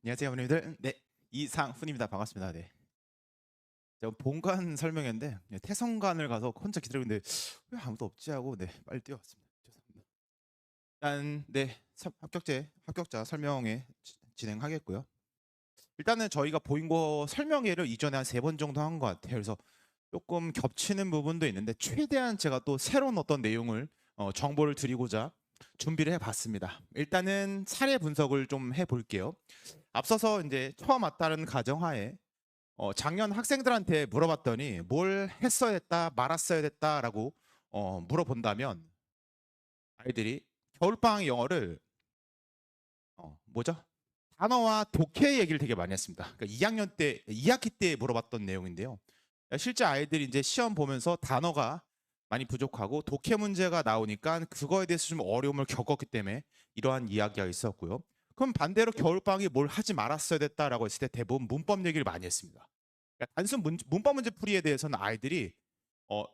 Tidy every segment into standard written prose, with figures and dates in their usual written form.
안녕하세요, 어머님들. 네, 이상훈입니다. 반갑습니다. 네. 제가 본관 설명회인데 태성관을 가서 혼자 기다리고 있는데 왜 아무도 없지 하고 빨리 뛰어왔습니다. 죄송합니다. 일단 합격자 설명회 진행하겠고요. 일단은 저희가 보인고 설명회를 이전에 한 3번 정도 한 것 같아요. 그래서 조금 겹치는 부분도 있는데 최대한 제가 또 새로운 어떤 내용을 정보를 드리고자 준비를 해봤습니다. 일단은 사례 분석을 좀 해볼게요. 앞서서 이제 처음 왔다는 가정하에 작년 학생들한테 물어봤더니 뭘 했어야 됐다 말았어야 됐다라고 물어본다면 아이들이 겨울방학 영어를 뭐죠? 단어와 독해 얘기를 되게 많이 했습니다. 그러니까 2학년 때 2학기 때 물어봤던 내용인데요. 실제 아이들이 이제 시험 보면서 단어가 많이 부족하고 독해 문제가 나오니까 그거에 대해서 좀 어려움을 겪었기 때문에 이러한 이야기가 있었고요. 그럼 반대로 겨울방학에 뭘 하지 말았어야 됐다라고 했을 때 대부분 문법 얘기를 많이 했습니다. 그러니까 단순 문법 문제 풀이에 대해서는 아이들이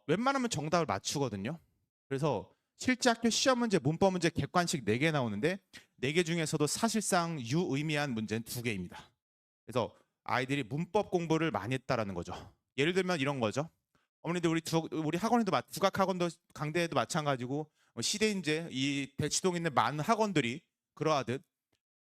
웬만하면 정답을 맞추거든요. 그래서 실제 학교 시험 문제, 문법 문제 객관식 4개 나오는데 4개 중에서도 사실상 유의미한 문제는 2개입니다. 그래서 아이들이 문법 공부를 많이 했다라는 거죠. 예를 들면 이런 거죠. 어머니들 우리 학원에도 국악학원도 강대에도 마찬가지고 시대인재 이 대치동에 있는 많은 학원들이 그러하듯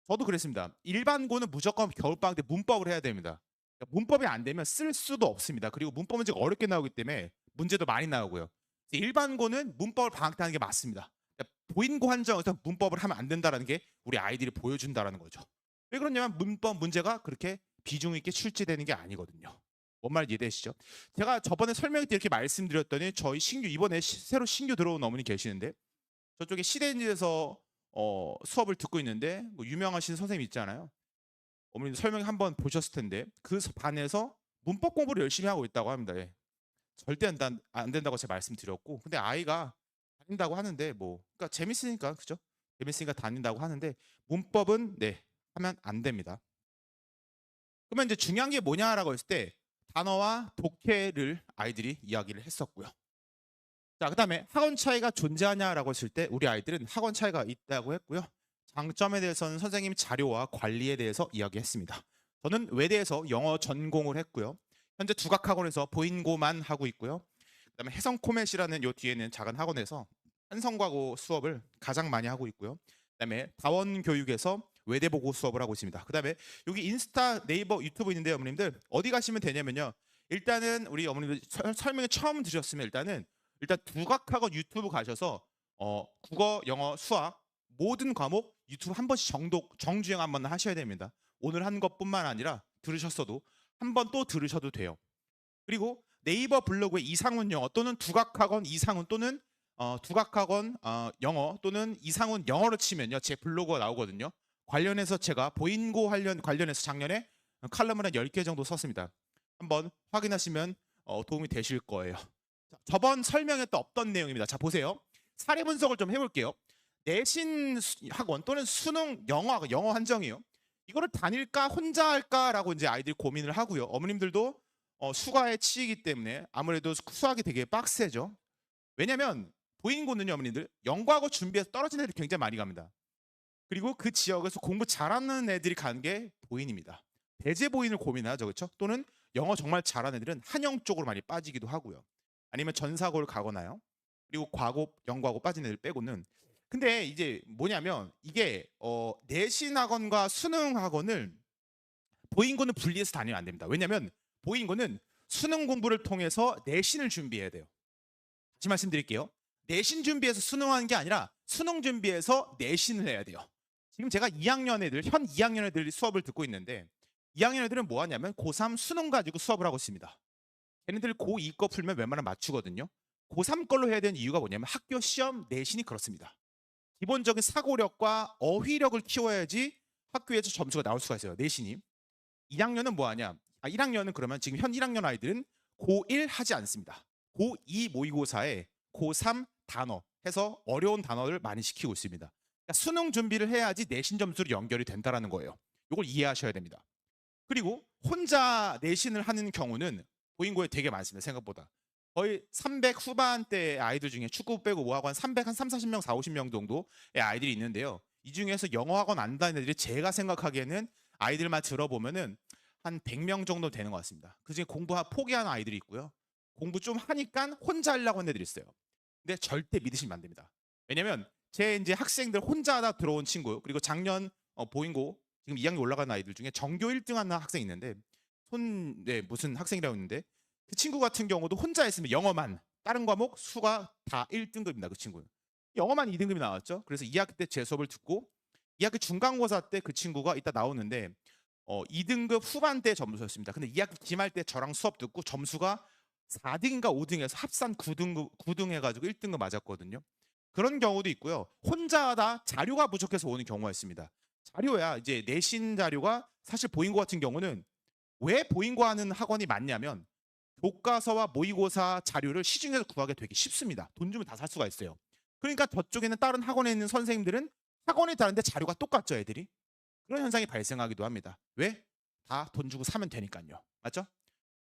저도 그랬습니다. 일반고는 무조건 겨울방학 때 문법을 해야 됩니다. 그러니까 문법이 안 되면 쓸 수도 없습니다. 그리고 문법 문제가 어렵게 나오기 때문에 문제도 많이 나오고요. 일반고는 문법을 방학 때 하는 게 맞습니다. 그러니까 보인고 한정에서 문법을 하면 안 된다는 게 우리 아이들이 보여준다는 거죠. 왜 그러냐면 문법 문제가 그렇게 비중 있게 출제되는 게 아니거든요. 뭔 말인지 이해되시죠? 제가 저번에 설명회 때 이렇게 말씀드렸더니 저희 이번에 새로 신규 들어온 어머니 계시는데 저쪽에 시대인지에서 수업을 듣고 있는데 뭐 유명하신 선생님 있잖아요. 어머님 설명 한번 보셨을 텐데 그 반에서 문법 공부를 열심히 하고 있다고 합니다. 예. 절대 안 된다고 제가 말씀드렸고 근데 아이가 다닌다고 하는데 뭐 그러니까 재밌으니까 그죠? 재밌으니까 다닌다고 하는데 문법은 하면 안 됩니다. 그러면 이제 중요한 게 뭐냐라고 했을 때 단어와 독해를 아이들이 이야기를 했었고요. 자, 그다음에 학원 차이가 존재하냐라고 했을 때 우리 아이들은 학원 차이가 있다고 했고요. 장점에 대해서는 선생님 자료와 관리에 대해서 이야기했습니다. 저는 외대에서 영어 전공을 했고요. 현재 두각학원에서 보인고만 하고 있고요. 그다음에 해성코멧이라는 요 뒤에는 작은 학원에서 한성과고 수업을 가장 많이 하고 있고요. 그다음에 다원교육에서 외대보고 수업을 하고 있습니다. 그다음에 여기 인스타, 네이버, 유튜브 있는데 어머님들 어디 가시면 되냐면요. 일단은 우리 어머님들 설명에 처음 들으셨으면 일단 두각학원 유튜브 가셔서 국어, 영어, 수학 모든 과목 유튜브 한 번씩 정주행 한번 하셔야 됩니다. 오늘 한 것뿐만 아니라 들으셨어도 한 번 또 들으셔도 돼요. 그리고 네이버 블로그에 이상훈 영어 또는 두각학원 이상훈 또는 두각학원 영어 또는 이상훈 영어로 치면요 제 블로그가 나오거든요. 관련해서 제가 보인고 관련해서 작년에 칼럼을 한 10개 정도 썼습니다. 한번 확인하시면 도움이 되실 거예요. 저번 설명에 또 없던 내용입니다. 자 보세요. 사례 분석을 좀 해볼게요. 내신 학원 또는 수능 영어 한정이요. 이거를 다닐까 혼자 할까라고 이제 아이들이 고민을 하고요. 어머님들도 수가에 치이기 때문에 아무래도 수학이 되게 빡세죠. 왜냐면 보인고는요 어머님들 영과고 준비해서 떨어진 애들이 굉장히 많이 갑니다. 그리고 그 지역에서 공부 잘하는 애들이 가는 게 보인입니다. 대제 보인을 고민하죠, 그렇죠? 또는 영어 정말 잘하는 애들은 한영 쪽으로 많이 빠지기도 하고요. 아니면 전사고를 가거나요. 그리고 영과고 빠진 애들 빼고는. 근데 이제 뭐냐면 이게 내신 학원과 수능 학원을 보인고는 분리해서 다니면 안 됩니다. 왜냐면 보인고는 수능 공부를 통해서 내신을 준비해야 돼요. 다시 말씀드릴게요. 내신 준비해서 수능하는 게 아니라 수능 준비해서 내신을 해야 돼요. 지금 제가 2학년 애들, 현 2학년 애들이 수업을 듣고 있는데 2학년 애들은 뭐 하냐면 고3 수능 가지고 수업을 하고 있습니다. 걔네들 고2 거 풀면 웬만하면 맞추거든요. 고3 걸로 해야 되는 이유가 뭐냐면 학교 시험 내신이 그렇습니다. 기본적인 사고력과 어휘력을 키워야지 학교에서 점수가 나올 수가 있어요. 내신이. 2학년은 뭐 하냐? 1학년은 그러면 지금 현 1학년 아이들은 고1 하지 않습니다. 고2 모의고사에 고3 단어 해서 어려운 단어를 많이 시키고 있습니다. 그러니까 수능 준비를 해야지 내신 점수로 연결이 된다는 거예요. 이걸 이해하셔야 됩니다. 그리고 혼자 내신을 하는 경우는 보인고에 되게 많습니다. 생각보다. 거의 300 후반대 아이들 중에 축구 빼고 뭐하고 한 300, 한 3, 40명, 4, 50명 정도의 아이들이 있는데요. 이 중에서 영어학원 안 다니는 애들이 제가 생각하기에는 아이들만 들어보면은 한 100명 정도 되는 것 같습니다. 그중에 공부 포기하는 아이들이 있고요. 공부 좀 하니까 혼자 하려고 하는 애들이 있어요. 근데 절대 믿으시면 안 됩니다. 왜냐면 제 이제 학생들 혼자 하다 들어온 친구, 그리고 작년 보잉고 지금 2학년 올라가는 아이들 중에 전교 1등 하는 학생이 있는데 무슨 학생이라고 했는데 그 친구 같은 경우도 혼자 했으면 영어만, 다른 과목 수가 다 1등급입니다. 그 친구는. 영어만 2등급이 나왔죠. 그래서 2학기 때 제 수업을 듣고 2학기 중간고사 때 그 친구가 이따 나오는데 2등급 후반대 점수였습니다. 근데 2학기 기말 때 저랑 수업 듣고 점수가 4등인가 5등에서 합산 9등 해가지고 1등급 맞았거든요. 그런 경우도 있고요. 혼자 하다 자료가 부족해서 오는 경우가 있습니다. 자료야 이제 내신 자료가 사실 보잉고 같은 경우는 왜 보잉고 하는 학원이 많냐면 교과서와 모의고사 자료를 시중에서 구하기 되게 쉽습니다. 돈 주면 다 살 수가 있어요. 그러니까 저쪽에는 다른 학원에 있는 선생님들은 학원이 다른데 자료가 똑같죠, 애들이. 그런 현상이 발생하기도 합니다. 왜? 다 돈 주고 사면 되니까요. 맞죠?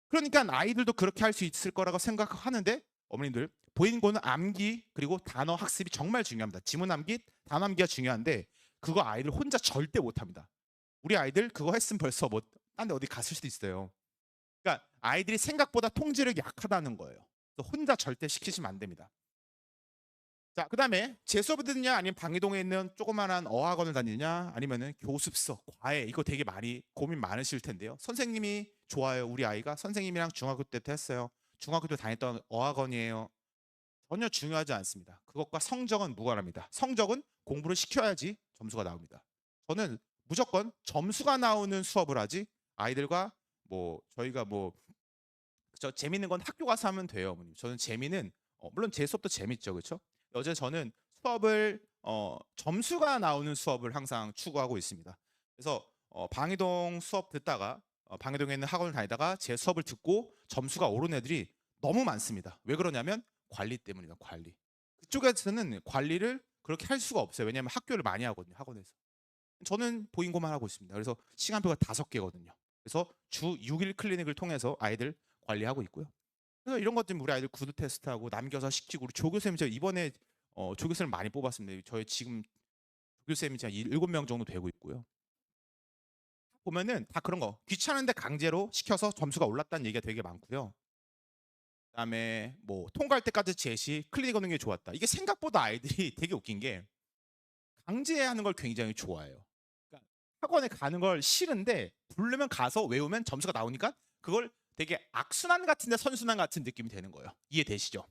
그러니까 아이들도 그렇게 할 수 있을 거라고 생각하는데 어머님들 보잉고는 암기 그리고 단어 학습이 정말 중요합니다. 지문 암기, 단어 암기가 중요한데 그거 아이들 혼자 절대 못합니다. 우리 아이들 그거 했으면 벌써 뭐 딴 데 어디 갔을 수도 있어요. 그러니까 아이들이 생각보다 통제력이 약하다는 거예요. 혼자 절대 시키시면 안 됩니다. 자, 그다음에 재수업을 듣느냐 아니면 방이동에 있는 조그만한 어학원을 다니느냐 아니면은 교습서, 과외 이거 되게 많이 고민 많으실 텐데요. 선생님이 좋아요. 우리 아이가 선생님이랑 중학교 때부터 했어요. 중학교 때 다녔던 어학원이에요. 전혀 중요하지 않습니다. 그것과 성적은 무관합니다. 성적은 공부를 시켜야지 점수가 나옵니다. 저는 무조건 점수가 나오는 수업을 하지 아이들과 뭐 저희가 뭐 저 재밌는 건 학교 가서 하면 돼요, 어머님. 저는 재미는 물론 제 수업도 재밌죠, 그렇죠? 어제 저는 수업을 점수가 나오는 수업을 항상 추구하고 있습니다. 그래서 방이동 수업 듣다가 방이동에 있는 학원을 다니다가 제 수업을 듣고 점수가 오른 애들이 너무 많습니다. 왜 그러냐면 관리 때문이다, 관리. 그쪽에서는 관리를 그렇게 할 수가 없어요. 왜냐하면 학교를 많이 하거든요, 학원에서. 저는 보잉고만 하고 있습니다. 그래서 시간표가 5개거든요. 그래서 주 6일 클리닉을 통해서 아이들 관리하고 있고요. 그래서 이런 것 때문에 우리 아이들 구두 테스트하고 남겨서 시키고 우리 조교쌤이 제가 이번에 조교쌤을 많이 뽑았습니다. 저희 지금 조교쌤이 한 7명 정도 되고 있고요. 보면은 다 그런 거 귀찮은데 강제로 시켜서 점수가 올랐다는 얘기가 되게 많고요. 그다음에 뭐 통과할 때까지 제시 클리닉 오는 게 좋았다. 이게 생각보다 아이들이 되게 웃긴 게 강제하는 걸 굉장히 좋아해요. 그러니까 학원에 가는 걸 싫은데 부르면 가서 외우면 점수가 나오니까 그걸 되게 악순환 같은데 선순환 같은 느낌이 되는 거예요. 이해되시죠?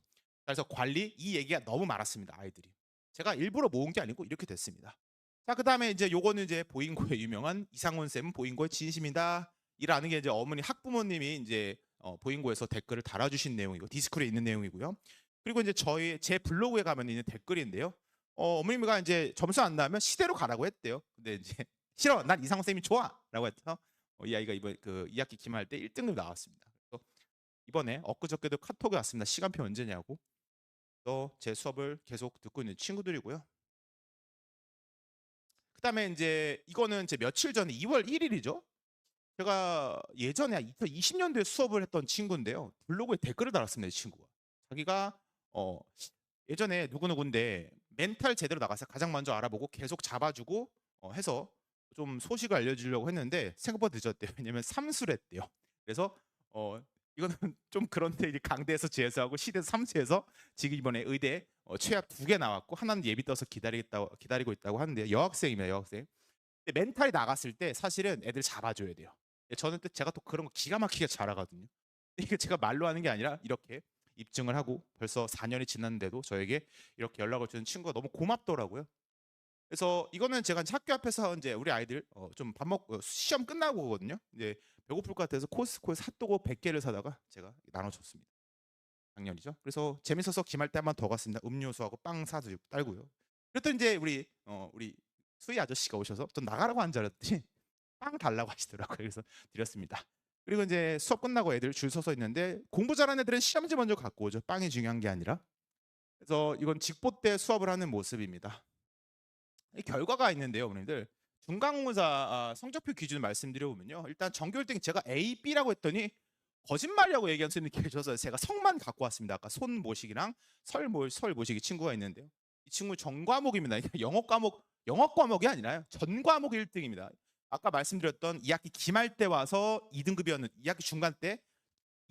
그래서 관리 이 얘기가 너무 많았습니다. 아이들이. 제가 일부러 모은 게 아니고 이렇게 됐습니다. 자, 그다음에 이제 요거는 이제 보잉고의 유명한 이상훈 쌤은 보잉고의 진심이다. 이라는 게 이제 어머니 학부모님이 이제 보잉고에서 댓글을 달아주신 내용이고 디스코드에 있는 내용이고요. 그리고 이제 제 블로그에 가면 있는 댓글인데요. 어머니가 이제 점수 안 나면 시대로 가라고 했대요. 근데 이제 싫어, 난 이상훈 쌤이 좋아라고 해서 이 아이가 이번 그 2학기 기말할 때 1등급 나왔습니다. 그래서 이번에 엊그저께도 카톡이 왔습니다. 시간표 언제냐고. 또 제 수업을 계속 듣고 있는 친구들이고요. 그다음에 이제 이거는 이제 며칠 전에 2월 1일이죠. 제가 예전에 2020년도에 수업을 했던 친구인데요. 블로그에 댓글을 달았습니다. 이 친구가. 자기가 예전에 누구누구인데 멘탈 제대로 나가서 가장 먼저 알아보고 계속 잡아주고 해서 좀 소식을 알려주려고 했는데 생각보다 늦었대요. 왜냐면 삼수랬대요. 그래서 이거는 좀 그런데 이제 강대에서 재수하고 시대에서 삼수해서 지금 이번에 의대 최악 2개 나왔고 하나는 예비 떠서 기다리고 있다고 하는데 여학생입니다. 여학생. 근데 멘탈이 나갔을 때 사실은 애들 잡아줘야 돼요. 저는 또 제가 또 그런 거 기가 막히게 잘하거든요. 이게 제가 말로 하는 게 아니라 이렇게 입증을 하고 벌써 4년이 지났는데도 저에게 이렇게 연락을 주는 친구가 너무 고맙더라고요. 그래서 이거는 제가 이제 학교 앞에서 이제 우리 아이들 좀 밥 먹고 시험 끝나고 오거든요. 이제 배고플 것 같아서 코스트코에서 핫도그 100개를 사다가 제가 나눠줬습니다. 작년이죠. 그래서 재밌어서 기말 때 한 번 더 갔습니다. 음료수하고 빵 사서 딸고요. 그랬더니 이제 우리 수희 아저씨가 오셔서 좀 나가라고 한 줄 알았더니 빵 달라고 하시더라고요. 그래서 드렸습니다. 그리고 이제 수업 끝나고 애들 줄 서서 있는데 공부 잘하는 애들은 시험지 먼저 갖고 오죠. 빵이 중요한 게 아니라. 그래서 이건 직보 때 수업을 하는 모습입니다. 이 결과가 있는데요, 어머님들. 중간고사 성적표 기준 말씀드려보면요. 일단 전교 1등이 제가 A, B라고 했더니 거짓말이라고 얘기한 선생님이 계셔서 제가 성만 갖고 왔습니다. 아까 손모식이랑 설모식이 친구가 있는데요. 이 친구 전 과목입니다. 영어 과목이 아니라요. 전 과목 1등입니다. 아까 말씀드렸던 2학기 기말 때 와서 2등급이었는 2학기 중간 때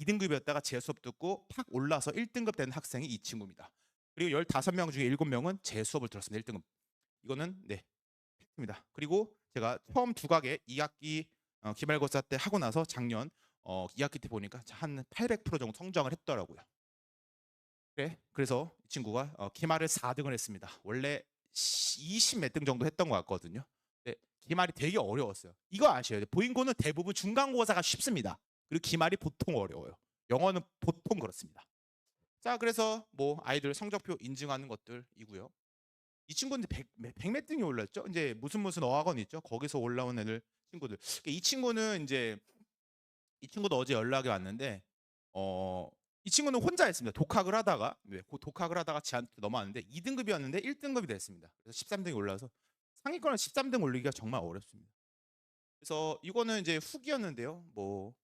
2등급이었다가 재수업 듣고 팍 올라서 1등급 된 학생이 이 친구입니다. 그리고 15명 중에 7명은 재수업을 들었습니다. 1등급. 이거는 네, 팩트입니다. 그리고 제가 처음 두각에 2학기 기말고사 때 하고 나서 작년 2학기 때 보니까 한 800% 정도 성장을 했더라고요. 그래, 그래서 이 친구가 기말을 4등을 했습니다. 원래 20 몇 등 정도 했던 것 같거든요. 네, 기말이 되게 어려웠어요. 이거 아셔야 돼요. 보인고는 대부분 중간고사가 쉽습니다. 그리고 기말이 보통 어려워요. 영어는 보통 그렇습니다. 자, 그래서 뭐 아이들 성적표 인증하는 것들이고요. 이 친구는 100 몇 등이 올랐죠. 이제 무슨 어학원 있죠. 거기서 올라온 애들 친구들. 이 친구는 이제 이 친구도 어제 연락이 왔는데 이 친구는 혼자 했습니다. 독학을 하다가 독학을 하다가 지한테 넘어왔는데 2등급이었는데 1등급이 됐습니다. 그래서 13등이 올라서 상위권을 13등 올리기가 정말 어렵습니다. 그래서 이거는 이제 후기였는데요. 뭐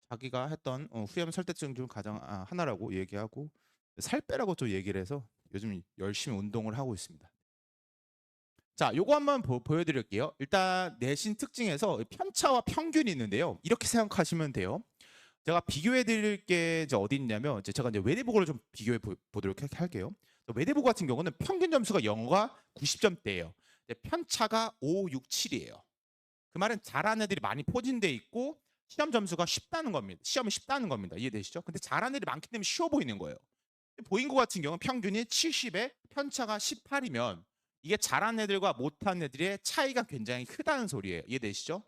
자기가 했던 후렴 설득증 중 가장 하나라고 얘기하고 살 빼라고 또 얘기를 해서 요즘 열심히 운동을 하고 있습니다. 자, 요거 한번 보여드릴게요. 일단 내신 특징에서 편차와 평균이 있는데요. 이렇게 생각하시면 돼요. 제가 비교해 드릴 게 이제 어디 있냐면 제가 이제 외대보고를 좀 비교해 보도록 할게요. 외대보고 같은 경우는 평균 점수가 영어가 90점대예요. 편차가 5, 6, 7이에요. 그 말은 잘하는 애들이 많이 포진돼 있고 시험 점수가 쉽다는 겁니다. 시험이 쉽다는 겁니다. 이해되시죠? 근데 잘하는 애들이 많기 때문에 쉬워 보이는 거예요. 보인고 같은 경우는 평균이 70에 편차가 18이면 이게 잘하는 애들과 못하는 애들의 차이가 굉장히 크다는 소리예요. 이해되시죠?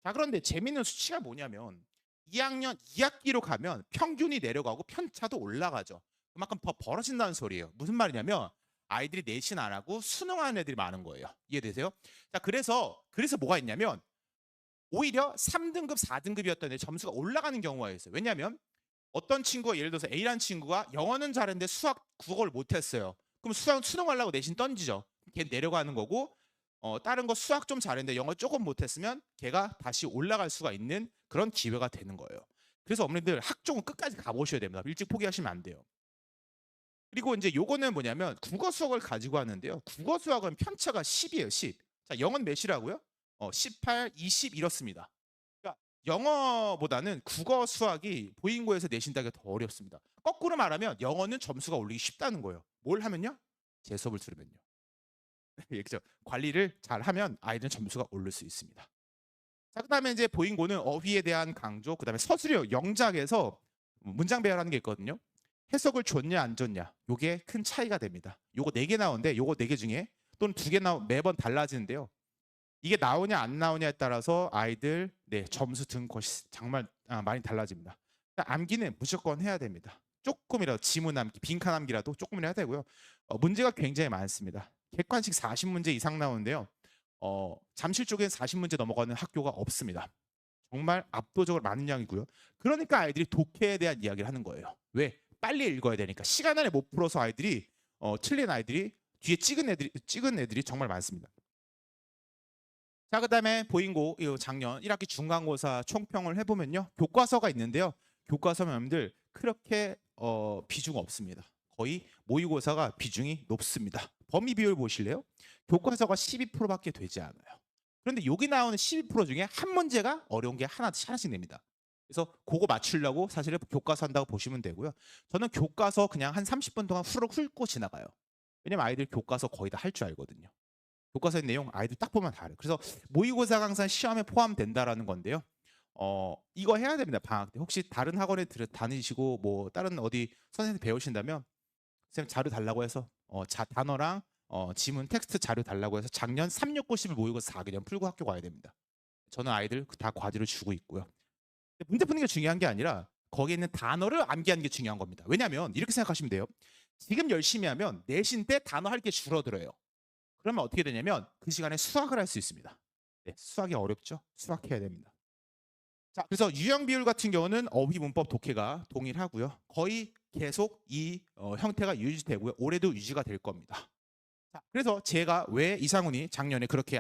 자, 그런데 재밌는 수치가 뭐냐면 2학년 2학기로 가면 평균이 내려가고 편차도 올라가죠. 그만큼 더 벌어진다는 소리예요. 무슨 말이냐면 아이들이 내신 안 하고 수능하는 애들이 많은 거예요. 이해되세요? 자, 그래서 뭐가 있냐면 오히려 3등급, 4등급이었던 애 점수가 올라가는 경우가 있어요. 왜냐하면 어떤 친구가 예를 들어서 A라는 친구가 영어는 잘했는데 수학, 국어를 못했어요. 그럼 수능하려고 내신 던지죠. 걔 내려가는 거고 다른 거 수학 좀 잘했는데 영어 조금 못했으면 걔가 다시 올라갈 수가 있는 그런 기회가 되는 거예요. 그래서 어머님들 학종은 끝까지 가보셔야 됩니다. 일찍 포기하시면 안 돼요. 그리고 이제 요거는 뭐냐면 국어 수학을 가지고 하는데요. 국어 수학은 편차가 10이에요. 10. 자, 영어는 몇이라고요? 18, 20 이렇습니다. 그러니까 영어보다는 국어 수학이 보인고에서 내신 따기가 더 어렵습니다. 거꾸로 말하면 영어는 점수가 올리기 쉽다는 거예요. 뭘 하면요? 제 수업을 들으면요. 그렇죠. 관리를 잘 하면 아이들은 점수가 오를 수 있습니다. 자, 그다음에 이제 보인고는 어휘에 대한 강조, 그다음에 서술형 영작에서 문장 배열하는 게 있거든요. 해석을 줬냐 안 줬냐, 요게 큰 차이가 됩니다. 요거 4개 나오는데 요거 4개 중에 또는 2개 매번 달라지는데요. 이게 나오냐 안 나오냐에 따라서 아이들 점수 든 것이 정말 많이 달라집니다. 암기는 무조건 해야 됩니다. 조금이라도 지문 암기, 빈칸 암기라도 조금이라도 해야 되고요. 문제가 굉장히 많습니다. 객관식 40문제 이상 나오는데요. 잠실 쪽엔 40문제 넘어가는 학교가 없습니다. 정말 압도적으로 많은 양이고요. 그러니까 아이들이 독해에 대한 이야기를 하는 거예요. 왜? 빨리 읽어야 되니까. 시간 안에 못 풀어서 아이들이 틀린 아이들이 뒤에 찍은 애들이 정말 많습니다. 자, 그다음에 보인고 작년 1학기 중간고사 총평을 해보면요. 교과서가 있는데요. 교과서 여러분들 그렇게 비중 없습니다. 거의 모의고사가 비중이 높습니다. 범위 비율 보실래요? 교과서가 12%밖에 되지 않아요. 그런데 여기 나오는 12% 중에 한 문제가 어려운 게 하나씩 냅니다. 그래서 그거 맞추려고 사실은 교과서 한다고 보시면 되고요. 저는 교과서 그냥 한 30분 동안 후루룩 훑고 지나가요. 왜냐면 아이들 교과서 거의 다 할 줄 알거든요. 교과서의 내용 아이들 딱 보면 다 알아요. 그래서 모의고사가 항상 시험에 포함된다라는 건데요. 이거 해야 됩니다. 방학 때. 혹시 다른 학원에 다니시고 뭐 다른 어디 선생님 배우신다면 선생님 자료 달라고 해서 단어랑 지문 텍스트 자료 달라고 해서 작년 369, 11 모의고사 4개년 풀고 학교 가야 됩니다. 저는 아이들 다 과제를 주고 있고요. 문제 푸는 게 중요한 게 아니라 거기에 있는 단어를 암기하는 게 중요한 겁니다. 왜냐하면 이렇게 생각하시면 돼요. 지금 열심히 하면 내신 때 단어 할 게 줄어들어요. 그러면 어떻게 되냐면 그 시간에 수학을 할 수 있습니다. 수학이 어렵죠? 수학해야 됩니다. 자, 그래서 유형 비율 같은 경우는 어휘 문법 독해가 동일하고요. 거의 계속 이 형태가 유지되고요. 올해도 유지가 될 겁니다. 자, 그래서 제가 왜 이상훈이 작년에 그렇게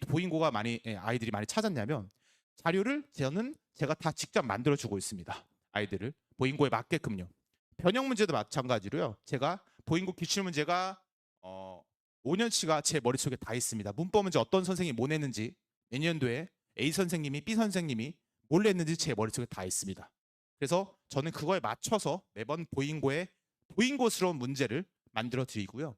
보인고가 아이들이 많이 찾았냐면 자료를 제가 다 직접 만들어 주고 있습니다. 아이들을 보인고에 맞게끔요. 변형 문제도 마찬가지로요. 제가 보인고 기출 문제가 5년치가 제 머릿속에 다 있습니다. 문법 문제 어떤 선생님이 뭐 냈는지, 내년도에 A 선생님이 B 선생님이 뭘 냈는지 제 머릿속에 다 있습니다. 그래서 저는 그거에 맞춰서 매번 보잉고스러운 문제를 만들어 드리고요.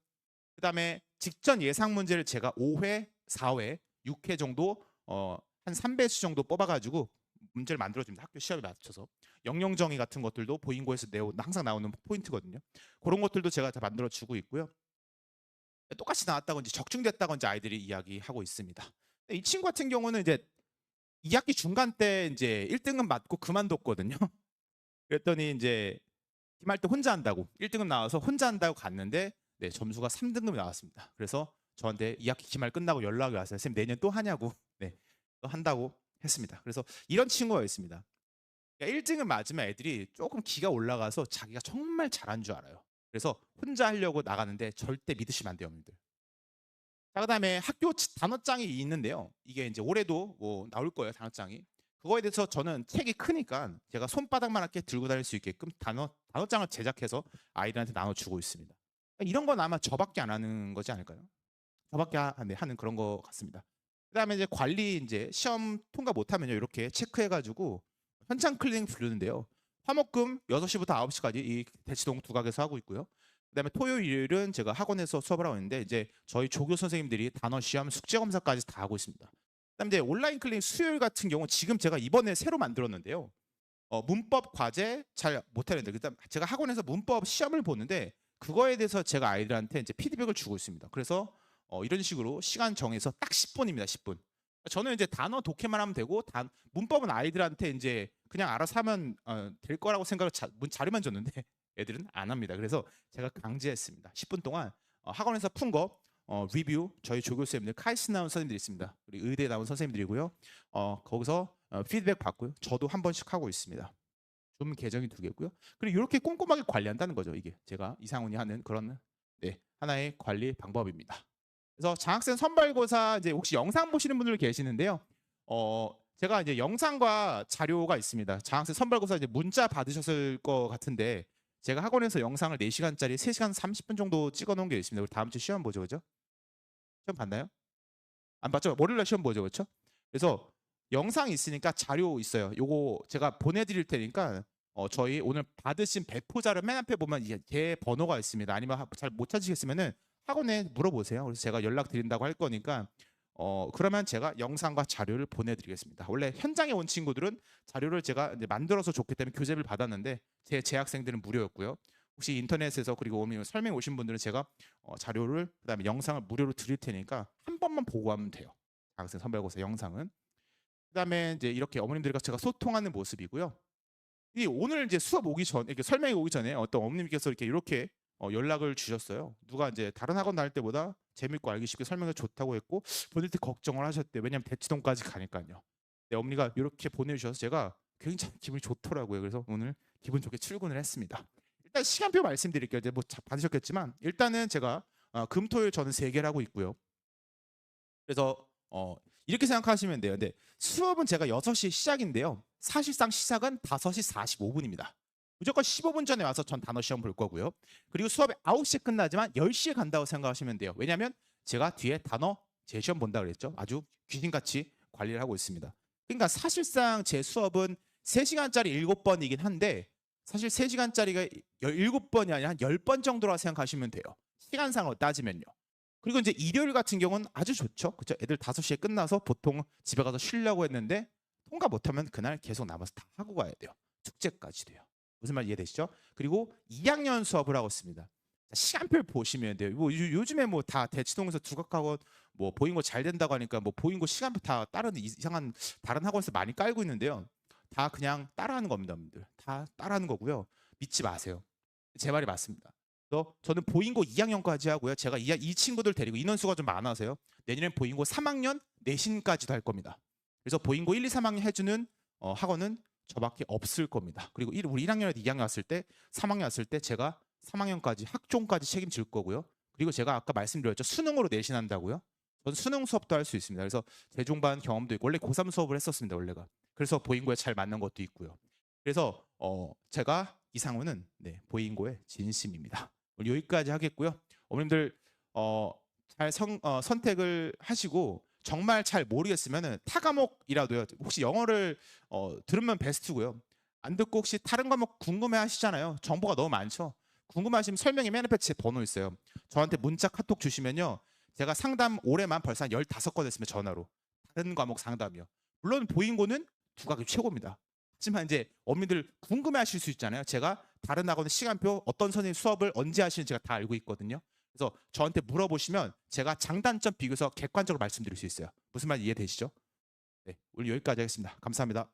그 다음에 직전 예상 문제를 제가 5회, 4회, 6회 정도 한 3배수 정도 뽑아가지고 문제를 만들어줍니다. 학교 시험에 맞춰서. 영영정의 같은 것들도 보잉고에서 항상 나오는 포인트거든요. 그런 것들도 제가 다 만들어주고 있고요. 똑같이 나왔다고 이제 적중됐다고 이제 아이들이 이야기하고 있습니다. 이 친구 같은 경우는 이제 2학기 중간 때 이제 1등급 맞고 그만뒀거든요. 그랬더니 이제 기말 때 혼자 한다고 1등급 나와서 혼자 한다고 갔는데 네, 점수가 3등급이 나왔습니다. 그래서 저한테 2학기 기말 끝나고 연락이 왔어요. 선생님 내년 또 하냐고. 네, 또 한다고 했습니다. 그래서 이런 친구가 있습니다. 그러니까 1등을 맞으면 애들이 조금 기가 올라가서 자기가 정말 잘한 줄 알아요. 그래서 혼자 하려고 나가는데 절대 믿으시면 안 돼요, 여러분들. 자, 그다음에 학교 단어장이 있는데요. 이게 이제 올해도 뭐 나올 거예요, 단어장이. 그거에 대해서 저는 책이 크니까 제가 손바닥만하게 들고 다닐 수 있게끔 단어장을 제작해서 아이들한테 나눠주고 있습니다. 이런 건 아마 저밖에 안 하는 거지 않을까요? 저밖에 하는 그런 거 같습니다. 그다음에 이제 관리 이제 시험 통과 못하면요 이렇게 체크해가지고 현장 클리닝 부르는데요. 화목금 6시부터 9시까지 이 대치동 두각에서 하고 있고요. 그다음에 토요일은 제가 학원에서 수업을 하고 있는데 이제 저희 조교 선생님들이 단어 시험 숙제 검사까지 다 하고 있습니다. 그다음에 이제 온라인 클리닝 수요일 같은 경우 지금 제가 이번에 새로 만들었는데요. 문법 과제 잘 못하는데 그다음 제가 학원에서 문법 시험을 보는데 그거에 대해서 제가 아이들한테 이제 피드백을 주고 있습니다. 그래서 이런 식으로 시간 정해서 딱 10분입니다. 10분. 저는 이제 단어 독해만 하면 되고 문법은 아이들한테 이제 그냥 알아서 하면 될 거라고 생각을 자료만 줬는데 애들은 안 합니다. 그래서 제가 강제했습니다. 10분 동안 학원에서 푼 거 리뷰 저희 조교쌤들 카이스 나온 선생님들이 있습니다. 우리 의대 나온 선생님들이고요. 거기서 피드백 받고요. 저도 한 번씩 하고 있습니다. 좀 계정이 2개고요. 그리고 이렇게 꼼꼼하게 관리한다는 거죠. 이게 제가 이상훈이 하는 그런 하나의 관리 방법입니다. 그래서 장학생 선발고사 이제 혹시 영상 보시는 분들 계시는데요. 제가 이제 영상과 자료가 있습니다. 장학생 선발고사 이제 문자 받으셨을 것 같은데 제가 학원에서 영상을 4시간짜리 3시간 30분 정도 찍어 놓은 게 있습니다. 우리 다음 주 시험 보죠. 그죠? 시험 봤나요? 안 봤죠? 월요일날 시험 보죠. 그렇죠? 그래서 영상이 있으니까 자료 있어요. 요거 제가 보내드릴 테니까 저희 오늘 받으신 배포자를 맨 앞에 보면 제 번호가 있습니다. 아니면 잘 못 찾으시겠으면은 학원에 물어보세요. 그래서 제가 연락 드린다고 할 거니까 그러면 제가 영상과 자료를 보내드리겠습니다. 원래 현장에 온 친구들은 자료를 제가 이제 만들어서 줬기 때문에 교재를 받았는데 제 재학생들은 무료였고요. 혹시 인터넷에서 그리고 오늘 설명 오신 분들은 제가 자료를 그다음에 영상을 무료로 드릴 테니까 한 번만 보고 하면 돼요. 장학생 선발고사 영상은. 그다음에 이제 이렇게 어머님들과 제가 소통하는 모습이고요. 이 오늘 이제 수업 오기 전 이렇게 설명이 오기 전에 어떤 어머님께서 이렇게 연락을 주셨어요. 누가 이제 다른 학원 다닐 때보다 재밌고 알기 쉽게 설명이 좋다고 했고 보낼 때 걱정을 하셨대. 왜냐면 대치동까지 가니까요. 네, 어머니가 이렇게 보내주셔서 제가 굉장히 기분이 좋더라고요. 그래서 오늘 기분 좋게 출근을 했습니다. 일단 시간표 말씀드릴게요. 이제 뭐 받으셨겠지만 일단은 제가 금토일 저는 3개를 하고 있고요. 그래서 이렇게 생각하시면 돼요. 근데 수업은 제가 6시 시작인데요. 사실상 시작은 5시 45분입니다. 무조건 15분 전에 와서 전 단어 시험 볼 거고요. 그리고 수업이 9시에 끝나지만 10시에 간다고 생각하시면 돼요. 왜냐하면 제가 뒤에 단어 제 시험 본다 그랬죠. 아주 귀신같이 관리를 하고 있습니다. 그러니까 사실상 제 수업은 3시간짜리 7번이긴 한데 사실 3시간짜리가 7번이 아니라 한 10번 정도라 생각하시면 돼요. 시간상으로 따지면요. 그리고 이제 일요일 같은 경우는 아주 좋죠. 그렇죠? 애들 5시에 끝나서 보통 집에 가서 쉬려고 했는데 통과 못하면 그날 계속 남아서 다 하고 가야 돼요. 축제까지 돼요. 무슨 말 이해되시죠? 그리고 2학년 수업을 하고 있습니다. 시간표를 보시면 돼요. 뭐 요즘에 뭐 다 대치동에서 두각학원 뭐 보잉고 잘 된다고 하니까 뭐 보잉고 시간표 다 다른 이상한 다른 학원에서 많이 깔고 있는데요. 다 그냥 따라하는 겁니다, 여러분들. 다 따라하는 거고요. 믿지 마세요. 제 말이 맞습니다. 저는 보잉고 2학년까지 하고요. 제가 이 친구들 데리고 인원수가 좀 많아서요. 내년엔 보잉고 3학년 내신까지도 할 겁니다. 그래서 보잉고 1, 2, 3학년 해주는 학원은 저밖에 없을 겁니다. 그리고 우리 1학년에서 2학년 왔을 때 3학년 왔을 때 제가 3학년까지 학종까지 책임질 거고요. 그리고 제가 아까 말씀드렸죠. 수능으로 내신한다고요. 저는 수능 수업도 할 수 있습니다. 그래서 대종반 경험도 있고 원래 고3 수업을 했었습니다. 원래가. 그래서 보잉고에 잘 맞는 것도 있고요. 그래서 제가 이상우는 보잉고의 진심입니다. 여기까지 하겠고요. 어머님들 잘 선택을 하시고 정말 잘 모르겠으면은 타 과목이라도요. 혹시 영어를 들으면 베스트고요. 안 듣고 혹시 다른 과목 궁금해 하시잖아요. 정보가 너무 많죠. 궁금하시면 설명이 맨 앞에 제 번호 있어요. 저한테 문자 카톡 주시면요. 제가 상담 올해만 벌써 한 15건 했으면 전화로. 다른 과목 상담이요. 물론 보인고는 두 과목이 최고입니다. 하지만 이제 어머니들 궁금해 하실 수 있잖아요. 제가 다른 학원의 시간표 어떤 선생님 수업을 언제 하시는지 제가 다 알고 있거든요. 그래서 저한테 물어보시면 제가 장단점 비교해서 객관적으로 말씀드릴 수 있어요. 무슨 말인지 이해되시죠? 네, 오늘 여기까지 하겠습니다. 감사합니다.